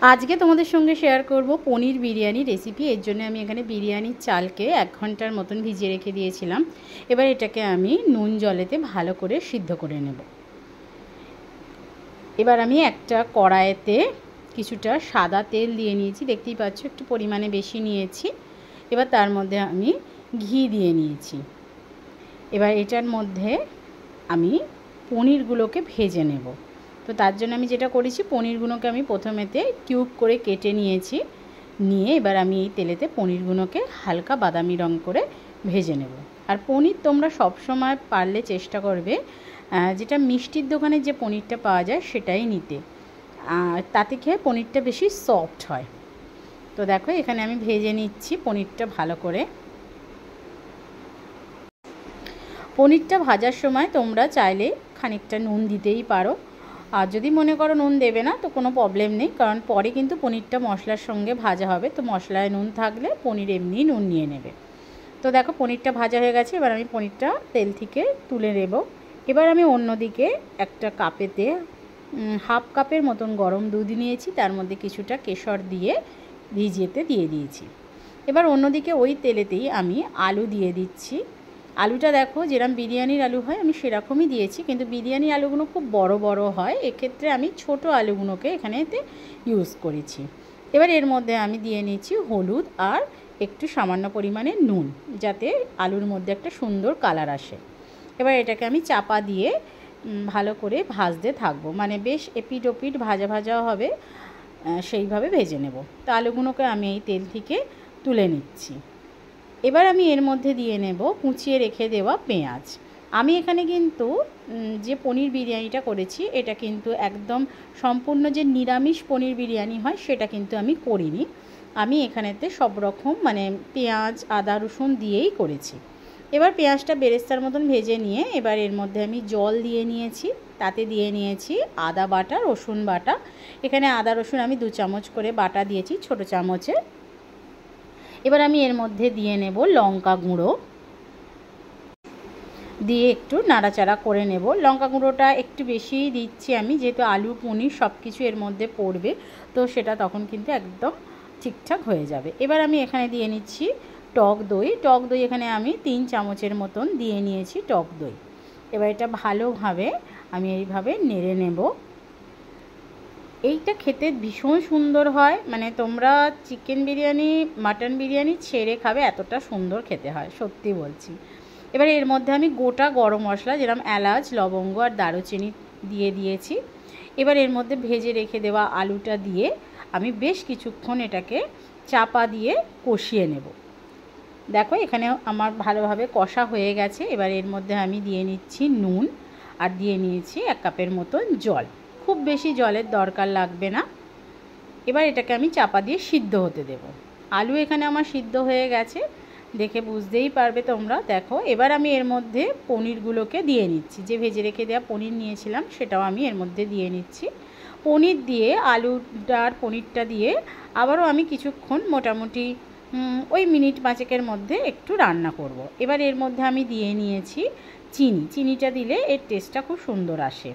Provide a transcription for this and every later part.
আজকে তোমাদের সঙ্গে শেয়ার করব পনির বিরিয়ানি রেসিপি। এর জন্য আমি এখানে বিরিয়ানির চালকে 1 ঘন্টার মতন ভিজিয়ে রেখে দিয়েছিলাম। এবার এটাকে আমি নুন জলেতে ভালো করে সিদ্ধ করে নেব। এবার আমি একটা কড়াইতে কিছুটা সাদা তেল দিয়ে নিয়েছি, দেখতেই পাচ্ছ একটু পরিমাণে বেশি নিয়েছি। এবার তার মধ্যে আমি ঘি দিয়ে নিয়েছি। এবার এটার মধ্যে আমি পনিরগুলোকে ভেজে নেব। তো তার জন্য আমি যেটা করেছি, পনিরগুলোকে আমি প্রথমেতে কিউব করে কেটে নিয়েছি। নিয়ে এবার আমি এই তেলেতে পনিরগুলোকে হালকা বাদামি রং করে ভেজে নেব। আর পনির তোমরা সব সময় পারলে চেষ্টা করবে যেটা মিষ্টির দোকানে যে পনিরটা পাওয়া যায় সেটাই নিতে, আর তাতে খেয়ে পনিরটা বেশি সফট হয়। তো দেখো এখানে আমি ভেজে নিচ্ছি পনিরটা ভালো করে। পনিরটা ভাজার সময় তোমরা চাইলে খানিকটা নুন দিতেই পারো, আর যদি মনে করো নুন দেবে না তো কোনো প্রবলেম নেই, কারণ পরে কিন্তু পনিরটা মশলার সঙ্গে ভাজা হবে, তো মশলায় নুন থাকলে পনির এমনি নুন নিয়ে নেবে। তো দেখো পনিরটা ভাজা হয়ে গেছে, এবার আমি পনিরটা তেল থেকে তুলে নেব। এবার আমি অন্যদিকে একটা কাপেতে হাফ কাপের মতন গরম দুধ নিয়েছি, তার মধ্যে কিছুটা কেশর দিয়ে ভিজিয়েতে দিয়ে দিয়েছি। এবার অন্যদিকে ওই তেলেতেই আমি আলু দিয়ে দিচ্ছি। আলুটা দেখো যেরকম বিরিয়ানির আলু হয় আমি সেরকমই দিয়েছি, কিন্তু বিরিয়ানির আলুগুলো খুব বড় বড় হয়, এক্ষেত্রে আমি ছোট আলুগুলোকে এখানেতে ইউজ করেছি। এবার এর মধ্যে আমি দিয়ে নিচ্ছি হলুদ আর একটু সামান্য পরিমাণে নুন, যাতে আলুর মধ্যে একটা সুন্দর কালার আসে। এবার এটাকে আমি চাপা দিয়ে ভালো করে ভাজতে থাকবো, মানে বেশ এপিট ওপিট ভাজা ভাজা হবে, সেইভাবে ভেজে নেব। তো আলুগুলোকে আমি এই তেল থেকে তুলে নিচ্ছি। এবার আমি এর মধ্যে দিয়ে নেব কুচিয়ে রেখে দেওয়া পেঁয়াজ। আমি এখানে কিন্তু যে পনির বিরিয়ানিটা করেছি এটা কিন্তু একদম সম্পূর্ণ যে নিরামিষ পনির বিরিয়ানি হয় সেটা কিন্তু আমি করিনি। আমি এখানেতে সব রকম মানে পেঁয়াজ আদা রসুন দিয়েই করেছি। এবার পেঁয়াজটা বেরেস্তার মতন ভেজে নিয়ে এবার এর মধ্যে আমি জল দিয়ে নিয়েছি, তাতে দিয়ে নিয়েছি আদা বাটা রসুন বাটা। এখানে আদা রসুন আমি 2 চামচ করে বাটা দিয়েছি ছোটো চামচে। এবার আমি এর মধ্যে দিয়ে নেব লঙ্কা গুঁড়ো, দিয়ে একটু নাড়াচাড়া করে নেব। লঙ্কা গুঁড়োটা একটু বেশিই দিচ্ছি আমি, যেহেতু আলু পনির সব কিছু এর মধ্যে পড়বে, তো সেটা তখন কিন্তু একদম ঠিকঠাক হয়ে যাবে। এবার আমি এখানে দিয়ে নিচ্ছি টক দই। টক দই এখানে আমি 3 চামচের মতন দিয়ে নিয়েছি টক দই। এবার এটা ভালোভাবে আমি এইভাবে নেড়ে নেব। এইটা খেতে ভীষণ সুন্দর হয়, মানে তোমরা চিকেন বিরিয়ানি মাটন বিরিয়ানি ছেড়ে খাবে, এতটা সুন্দর খেতে হয় সত্যি বলছি। এবার এর মধ্যে আমি গোটা গরম মশলা যেরকম এলাচ লবঙ্গ আর দারুচিনি দিয়ে দিয়েছি। এবার এর মধ্যে ভেজে রেখে দেওয়া আলুটা দিয়ে আমি বেশ কিছুক্ষণ এটাকে চাপা দিয়ে কষিয়ে নেব। দেখো এখানে আমার ভালোভাবে কষা হয়ে গেছে। এবার এর মধ্যে আমি দিয়ে নিচ্ছি নুন আর দিয়ে নিয়েছি 1 কাপের মতন জল। খুব বেশি জলের দরকার লাগবে না। এবার এটাকে আমি চাপা দিয়ে সিদ্ধ হতে দেব। আলু এখানে আমার সিদ্ধ হয়ে গেছে, দেখে বুঝতেই পারবে তোমরা। দেখো এবার আমি এর মধ্যে পনিরগুলোকে দিয়ে নিচ্ছি, যে ভেজে রেখে দেওয়া পনির নিয়েছিলাম সেটাও আমি এর মধ্যে দিয়ে নিচ্ছি। পনির দিয়ে আলুটার পনিরটা দিয়ে আবারও আমি কিছুক্ষণ মোটামুটি ওই মিনিট 5 মধ্যে একটু রান্না করব। এবার এর মধ্যে আমি দিয়ে নিয়েছি চিনি। চিনিটা দিলে এর টেস্টটা খুব সুন্দর আসে।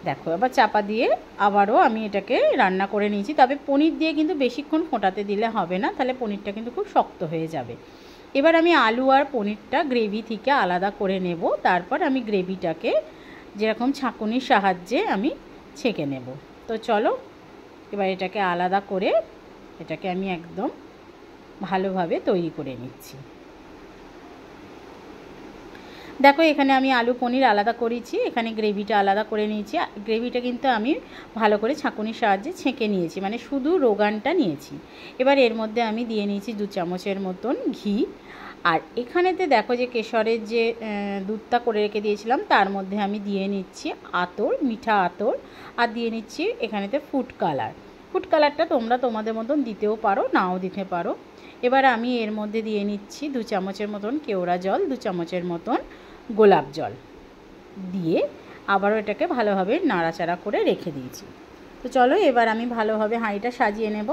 দেখো এবার চাপা দিয়ে আবারও আমি এটাকে রান্না করে নিয়েছি, তবে পনির দিয়ে কিন্তু বেশিক্ষণ ফোটাতে দিলে হবে না, তাহলে পনিরটা কিন্তু খুব শক্ত হয়ে যাবে। এবার আমি আলু আর পনিরটা গ্রেভি থেকে আলাদা করে নেব। তারপর আমি গ্রেভিটাকে যেরকম ছাঁকুনির সাহায্যে আমি ছেঁকে নেব। তো চলো এবার এটাকে আলাদা করে এটাকে আমি একদম ভালোভাবে তৈরি করে নিচ্ছি। দেখো এখানে আমি আলু পনির আলাদা করেছি, এখানে গ্রেভিটা আলাদা করে নিয়েছি। গ্রেভিটা কিন্তু আমি ভালো করে ছাঁকুনির সাহায্যে ছেঁকে নিয়েছি, মানে শুধু রোগানটা নিয়েছি। এবার এর মধ্যে আমি দিয়ে নিয়েছি 2 চামচের মতন ঘি। আর এখানেতে দেখো যে কেশরের যে দুধটা করে রেখে দিয়েছিলাম তার মধ্যে আমি দিয়ে নিচ্ছি আতর, মিঠা আতর, আর দিয়ে নিচ্ছি এখানেতে ফুড কালার। ফুড কালারটা তোমরা তোমাদের মতন দিতেও পারো, নাও দিতে পারো। এবার আমি এর মধ্যে দিয়ে নিচ্ছি 2 চামচের মতন কেওড়া জল, 2 চামচের মতন গোলাপ জল দিয়ে আবারও এটাকে ভালোভাবে নাড়াচাড়া করে রেখে দিয়েছি। তো চলো এবার আমি ভালোভাবে হাঁড়িটা সাজিয়ে নেব।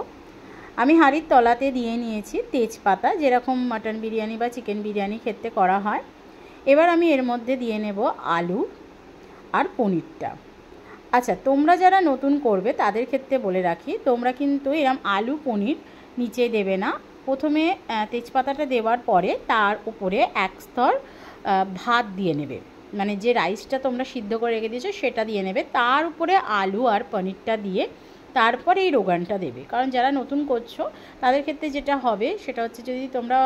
আমি হাঁড়ির তলাতে দিয়ে নিয়েছি তেজপাতা, যেরকম মাটন বিরিয়ানি বা চিকেন বিরিয়ানি খেতে করা হয়। এবার আমি এর মধ্যে দিয়ে নেব আলু আর পনিরটা। আচ্ছা, তোমরা যারা নতুন করবে তাদের ক্ষেত্রে বলে রাখি, তোমরা কিন্তু এরম আলু পনির নিচে দেবে না। প্রথমে তেজপাতাটা দেওয়ার পরে তার উপরে এক স্তর ভাত দিয়ে নেবে, মানে যে রাইসটা তোমরা সিদ্ধ করে রেখে দিয়েছো সেটা দিয়ে নেবে, তার উপরে আলু আর পনিরটা দিয়ে তারপরে এই রোগানটা দেবে। কারণ যারা নতুন করছো তাদের ক্ষেত্রে যেটা হবে সেটা হচ্ছে, যদি তোমরা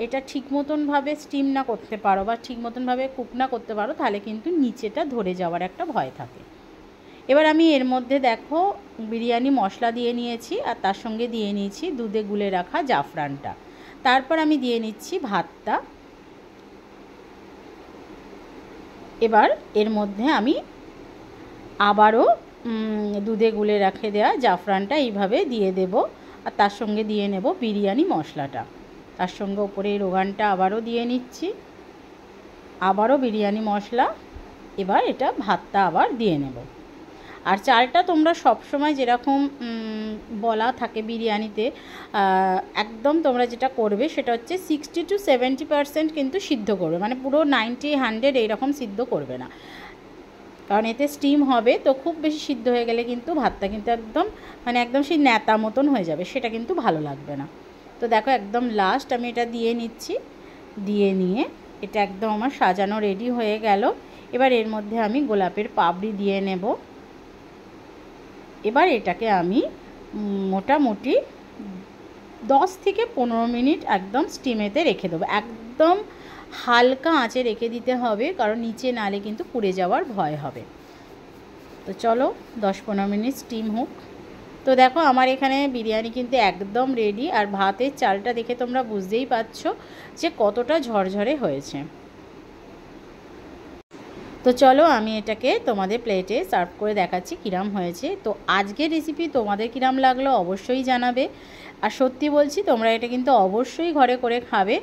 এটা ঠিক মতনভাবে স্টিম না করতে পারো বা ঠিক মতনভাবে কুক না করতে পারো, তাহলে কিন্তু নিচেটা ধরে যাওয়ার একটা ভয় থাকে। এবার আমি এর মধ্যে দেখো বিরিয়ানি মশলা দিয়ে নিয়েছি, আর তার সঙ্গে দিয়ে নিয়েছি দুধে গুলে রাখা জাফরানটা। তারপর আমি দিয়ে নিচ্ছি ভাতটা। এবার এর মধ্যে আমি আবারও দুধে গুলে রেখে দেওয়া জাফরানটা এইভাবে দিয়ে দেব, আর তার সঙ্গে দিয়ে নেব বিরিয়ানি মশলাটা, তার সঙ্গে ওপরে রোগানটা আবারও দিয়ে নিচ্ছি, আবারও বিরিয়ানি মশলা। এবার এটা ভাতটা আবার দিয়ে নেব। আর চালটা তোমরা সবসময় যেরকম বলা থাকে বিরিয়ানিতে, একদম তোমরা যেটা করবে সেটা হচ্ছে 60 to 70% কিন্তু সিদ্ধ করবে, মানে পুরো 90-100 এইরকম সিদ্ধ করবে না, কারণ এতে স্টিম হবে। তো খুব বেশি সিদ্ধ হয়ে গেলে কিন্তু ভাতটা কিন্তু একদম মানে একদম সেই ন্যাতা মতন হয়ে যাবে, সেটা কিন্তু ভালো লাগবে না। তো দেখো একদম লাস্ট আমি এটা দিয়ে নিচ্ছি, দিয়ে নিয়ে এটা একদম আমার সাজানো রেডি হয়ে গেল। এবার এর মধ্যে আমি গোলাপের পাপড়ি দিয়ে নেব। এবার এটাকে আমি মোটামুটি 10 থেকে 15 মিনিট একদম স্টিমেতে রেখে দেবো, একদম হালকা আঁচে রেখে দিতে হবে, কারণ নিচে নালে কিন্তু পুড়ে যাওয়ার ভয় হবে। তো চলো 10-15 মিনিট স্টিম হোক। তো দেখো আমার এখানে বিরিয়ানি কিন্তু একদম রেডি, আর ভাতের চালটা দেখে তোমরা বুঝতেই পারছো যে কতটা ঝরঝরে হয়েছে। তো চলো আমি এটাকে তোমাদের প্লেটে সার্ভ করে দেখাচ্ছি কিরাম হয়েছে। তো আজকের রেসিপি তোমাদের কিরাম লাগলো অবশ্যই জানাবে, আর সত্যি বলছি তোমরা এটা কিন্তু অবশ্যই ঘরে করে খাবে।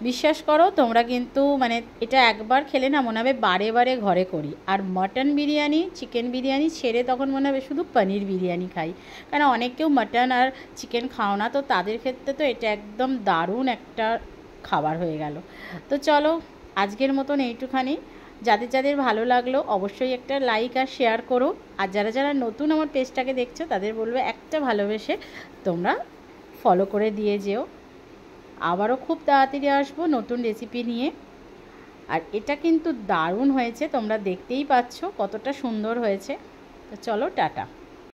বিশ্বাস করো, তোমরা কিন্তু মানে এটা একবার খেলে না মনে হবে বারে বারে ঘরে করি। আর মাটন বিরিয়ানি চিকেন বিরিয়ানি ছেড়ে তখন মনে হবে শুধু পনির বিরিয়ানি খাই, কারণ অনেক কেউ মাটন আর চিকেন খাও না, তো তাদের ক্ষেত্রে তো এটা একদম দারুণ একটা খাবার হয়ে গেল। তো চলো আজকের মতন এইটুখানি। যাদের যাদের ভালো লাগলো অবশ্যই একটা লাইক আর শেয়ার করো, আর যারা যারা নতুন আমার পেজটাকে দেখছো তাদের বলবো একটা ভালোবেসে তোমরা ফলো করে দিয়ে যেও। আবারও খুব তাড়াতাড়ি আসবো নতুন রেসিপি নিয়ে। আর এটা কিন্তু দারুণ হয়েছে, তোমরা দেখতেই পাচ্ছ কতটা সুন্দর হয়েছে। তো চলো টাটা।